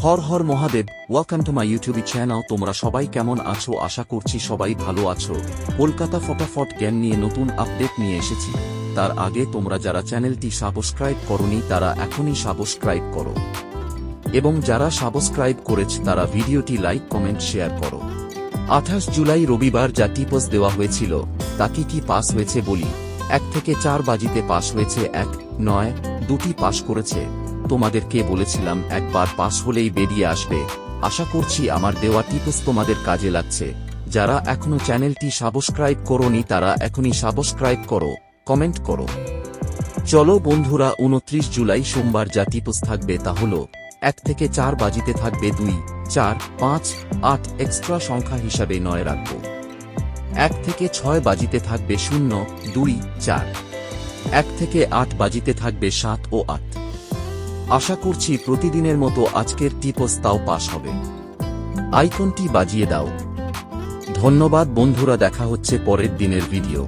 Har Har Mahadev. Welcome to my YouTube channel. তোমরা সবাই কেমন আছো? আশা করছি সবাই ভালো আছো। কলকাতা ফটাফট জ্ঞান নিয়ে নতুন আপডেট নিয়ে এসেছি। তার আগে তোমরা যারা চ্যানেলটি সাবস্ক্রাইব করোনি তারা এখনই সাবস্ক্রাইব করো, এবং যারা সাবস্ক্রাইব করেছ তারা ভিডিওটি লাইক কমেন্ট শেয়ার করো। 28 জুলাই রবিবার যা টিপস দেওয়া হয়েছিল তা কি পাস হয়েছে বলি। 1 থেকে 4 বাজিতে পাস হয়েছে 1, 9, 2টি পাস করেছে। তোমাদেরকে বলেছিলাম একবার পাস হলেই বেরিয়ে আসবে। আশা করছি আমার দেওয়া টিপস তোমাদের কাজে লাগছে। যারা এখনো চ্যানেলটি সাবস্ক্রাইব করোনি তারা এখনই সাবস্ক্রাইব করো, কমেন্ট করো। চলো বন্ধুরা, 29 জুলাই সোমবার যা টিপস থাকবে তা হলো 1 থেকে 4 বাজিতে থাকবে 2, 4, 5, 8 এক্সট্রা সংখ্যা হিসাবে 9 রাখবো। 1 থেকে 6 বাজিতে থাকবে 0, 2, 4। 1 থেকে 8 বাজিতে থাকবে 7 ও 8। আশা করছি প্রতিদিনের মতো আজকের টিপস তাও পাস হবে। আইকনটি বাজিয়ে দাও। ধন্যবাদ বন্ধুরা, দেখা হচ্ছে পরের দিনের ভিডিও।